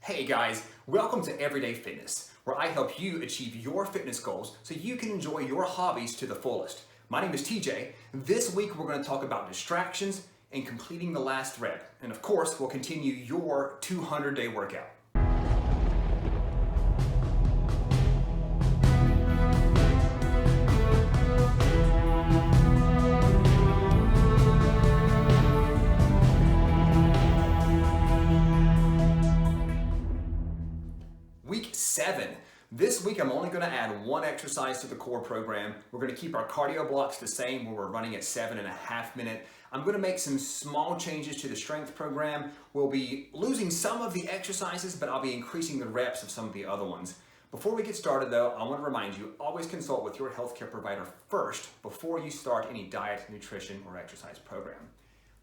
Hey guys, welcome to Everyday Fitness, where I help you achieve your fitness goals so you can enjoy your hobbies to the fullest. My name is TJ. This week we're going to talk about distractions and completing the last rep. And of course, we'll continue your 200-day workout. Week 7. This week I'm only going to add one exercise to the core program. We're going to keep our cardio blocks the same where we're running at 7.5 minutes. I'm going to make some small changes to the strength program. We'll be losing some of the exercises, but I'll be increasing the reps of some of the other ones. Before we get started though, I want to remind you, always consult with your healthcare provider first before you start any diet, nutrition, or exercise program.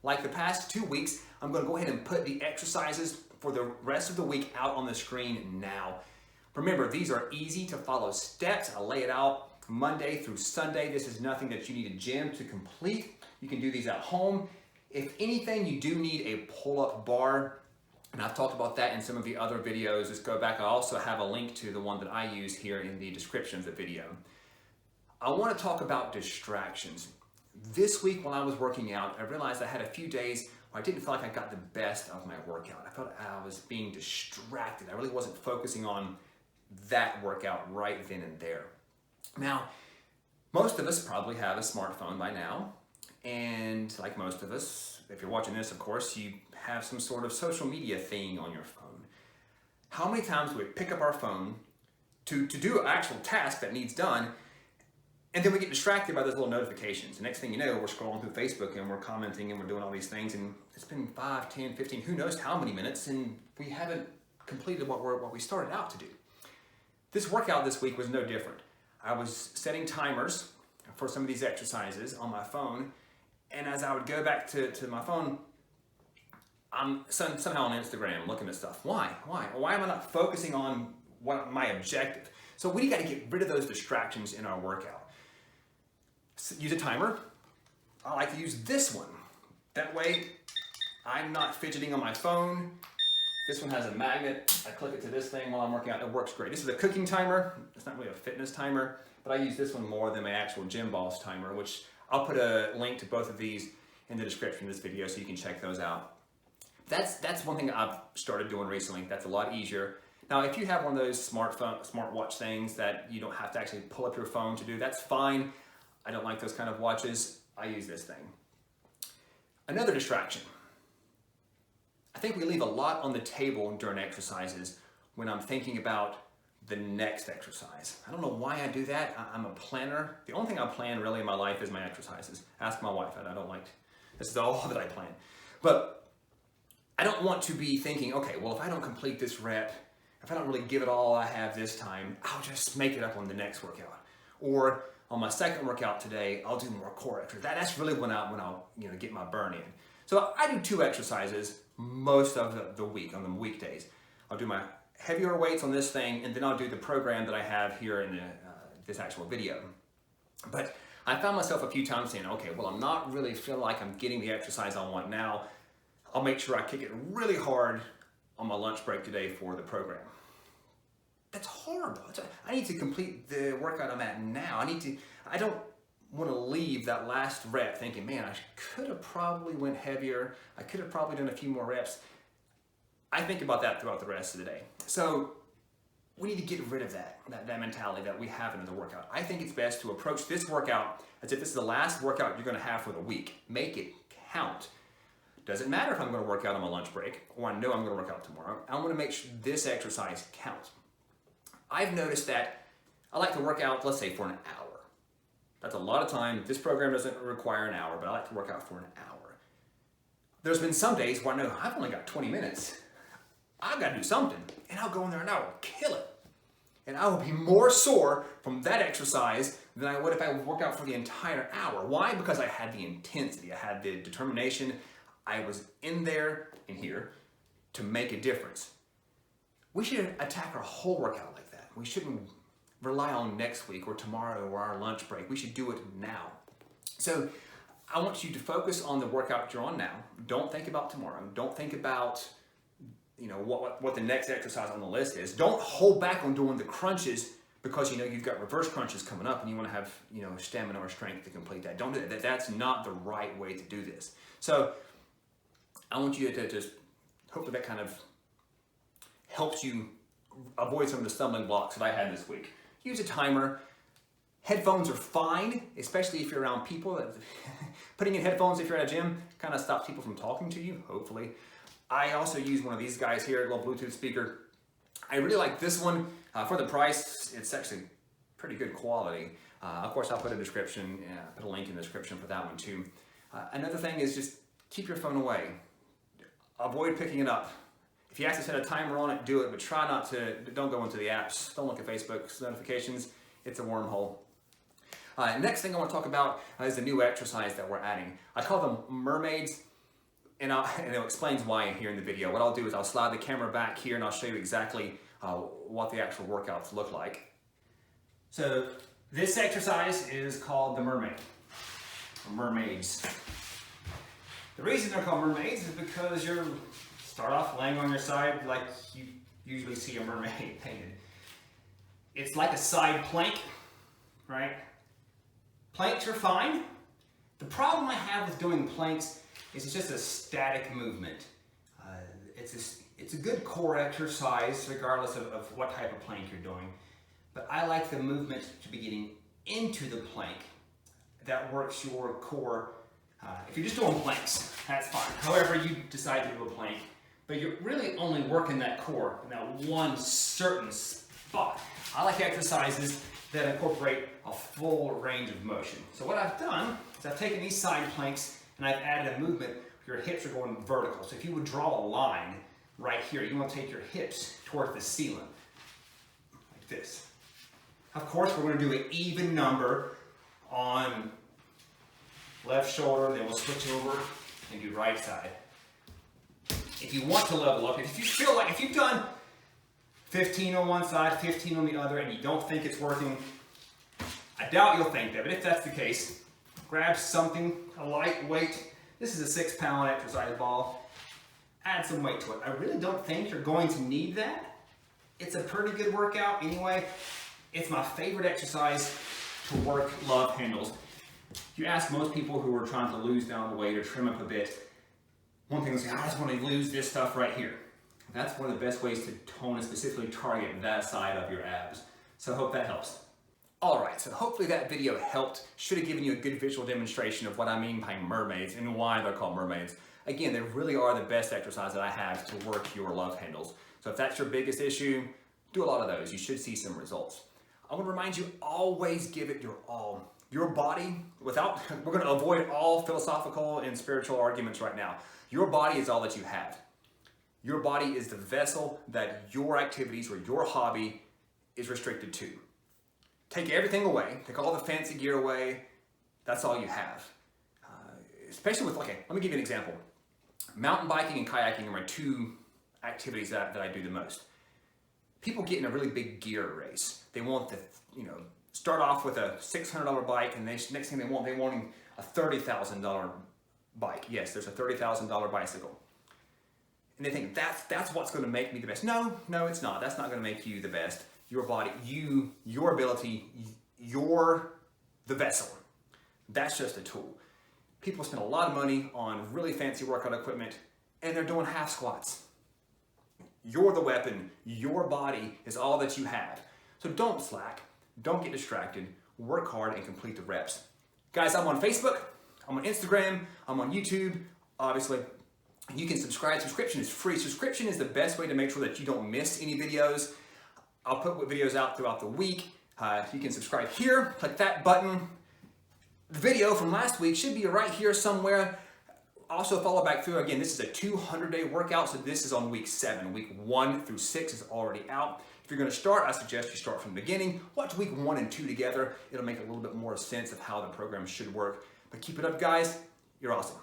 Like the past 2 weeks, I'm going to go ahead and put the exercises for the rest of the week out on the screen now. Remember, these are easy to follow steps. I'll lay it out Monday through Sunday. This is nothing that you need a gym to complete. You can do these at home. If anything, you do need a pull-up bar, and I've talked about that in some of the other videos. Just go back. I also have a link to the one that I use here in the description of the video. I want to talk about distractions. This week when I was working out, I realized I had a few days where I didn't feel like I got the best of my workout. I felt I was being distracted. I really wasn't focusing on that workout right then and there. Now, most of us probably have a smartphone by now. And like most of us, if you're watching this, of course, you have some sort of social media thing on your phone. How many times do we pick up our phone to do an actual task that needs done, and then we get distracted by those little notifications. The next thing you know, we're scrolling through Facebook and we're commenting and we're doing all these things, and it's been 5, 10, 15, who knows how many minutes, and we haven't completed what we started out to do. This workout this week was no different. I was setting timers for some of these exercises on my phone, and as I would go back to my phone, I'm somehow on Instagram looking at stuff. Why am I not focusing on my objective? So we got to get rid of those distractions in our workout. Use a timer. I like to use this one. That way, I'm not fidgeting on my phone. This one has a magnet. I click it to this thing while I'm working out. It works great. This is a cooking timer. It's not really a fitness timer, but I use this one more than my actual Gym Boss timer, which I'll put a link to both of these in the description of this video so you can check those out. That's one thing I've started doing recently. That's a lot easier. Now, if you have one of those smartwatch things that you don't have to actually pull up your phone to do, that's fine. I don't like those kind of watches. I use this thing. Another distraction. I think we leave a lot on the table during exercises when I'm thinking about the next exercise. I don't know why I do that. I'm a planner. The only thing I plan really in my life is my exercises. Ask my wife. I don't like, this is all that I plan. But I don't want to be thinking, okay, well, if I don't complete this rep, if I don't really give it all I have this time, I'll just make it up on the next workout. Or on my second workout today, I'll do more core exercises. That's really when I'll get my burn in. So I do 2 exercises most of the week, on the weekdays. I'll do my heavier weights on this thing, and then I'll do the program that I have here in this actual video. But I found myself a few times saying, okay, well, I'm not really feeling like I'm getting the exercise I want now. I'll make sure I kick it really hard on my lunch break today for the program. That's horrible. I need to complete the workout I'm at now. I don't want to leave that last rep thinking, man, I could have probably went heavier. I could have probably done a few more reps. I think about that throughout the rest of the day. So we need to get rid of that mentality that we have in the workout. I think it's best to approach this workout as if this is the last workout you're going to have for the week. Make it count. Doesn't matter if I'm going to work out on my lunch break or I know I'm going to work out tomorrow. I want to make sure this exercise counts. I've noticed that I like to work out, let's say, for an hour. That's a lot of time. This program doesn't require an hour, but I like to work out for an hour. There's been some days where I know I've only got 20 minutes. I've got to do something, and I'll go in there and I'll kill it. And I will be more sore from that exercise than I would if I would work out for the entire hour. Why? Because I had the intensity, I had the determination. I was in there and here to make a difference. We should attack our whole workout like that. We shouldn't rely on next week or tomorrow or our lunch break. We should do it now. So I want you to focus on the workout you're on now. Don't think about tomorrow. Don't think about what the next exercise on the list is. Don't hold back on doing the crunches because you've got reverse crunches coming up and you want to have stamina or strength to complete that. Don't do that. That's not the right way to do this. So I want you to just hopefully that kind of helps you avoid some of the stumbling blocks that I had this week. Use a timer. Headphones are fine, especially if you're around people. Putting in headphones if you're at a gym kind of stops people from talking to you, hopefully. I also use one of these guys here, a little Bluetooth speaker. I really like this one. For the price, it's actually pretty good quality. Of course, I'll put a description, put a link in the description for that one too. Another thing is just keep your phone away. Avoid picking it up. If you have to set a timer on it, do it, but try not to, don't go into the apps. Don't look at Facebook's notifications. It's a wormhole. Next thing I want to talk about is the new exercise that we're adding. I call them mermaids, and it explains why here in the video. What I'll do is I'll slide the camera back here and I'll show you exactly what the actual workouts look like. So this exercise is called the mermaid, or mermaids. The reason they're called mermaids is because you start off laying on your side like you usually see a mermaid painted. It's like a side plank, right? Planks are fine. The problem I have with doing planks is it's just a static movement. It's a good core exercise regardless of what type of plank you're doing. But I like the movement to be getting into the plank that works your core. If you're just doing planks, that's fine. However you decide to do a plank, but you're really only working that core in that one certain spot. I like exercises that incorporate a full range of motion. So what I've done is I've taken these side planks and I've added a movement where your hips are going vertical. So if you would draw a line right here, you want to take your hips towards the ceiling, like this. Of course, we're going to do an even number on left shoulder, then we'll switch over and do right side. If you want to level up, if you feel like, if you've done 15 on one side, 15 on the other, and you don't think it's working, I doubt you'll think that, but if that's the case, grab something, a light weight. This is a 6-pound exercise ball. Add some weight to it. I really don't think you're going to need that. It's a pretty good workout anyway. It's my favorite exercise to work love handles. You ask most people who are trying to lose down the weight or trim up a bit, one thing is, I just want to lose this stuff right here. That's one of the best ways to tone and specifically target that side of your abs. So I hope that helps. All right, so hopefully that video helped. Should have given you a good visual demonstration of what I mean by mermaids and why they're called mermaids. Again, they really are the best exercise that I have to work your love handles. So if that's your biggest issue, do a lot of those. You should see some results. I want to remind you, always give it your all. Your body, we're going to avoid all philosophical and spiritual arguments right now. Your body is all that you have. Your body is the vessel that your activities or your hobby is restricted to. Take everything away, take all the fancy gear away, that's all you have. Especially with, okay, let me give you an example. Mountain biking and kayaking are my two activities that I do the most. People get in a really big gear race. They want to, start off with a $600 bike, and next thing they want a $30,000 bike. Yes, there's a $30,000 bicycle. And they think that's what's going to make me the best. No, it's not. That's not going to make you the best. Your body, your ability, you're the vessel. That's just a tool. People spend a lot of money on really fancy workout equipment, and they're doing half squats. You're the weapon. Your body is all that you have. So don't slack. Don't get distracted. Work hard and complete the reps. Guys, I'm on Facebook. I'm on Instagram. I'm on YouTube. Obviously, you can subscribe. Subscription is free. Subscription is the best way to make sure that you don't miss any videos. I'll put videos out throughout the week. You can subscribe here. Click that button. The video from last week should be right here somewhere. Also follow back through. Again, this is a 200-day workout, so this is on week 7. Week 1 through 6 is already out. If you're going to start, I suggest you start from the beginning. Watch week 1 and 2 together. It'll make a little bit more sense of how the program should work. But keep it up, guys. You're awesome.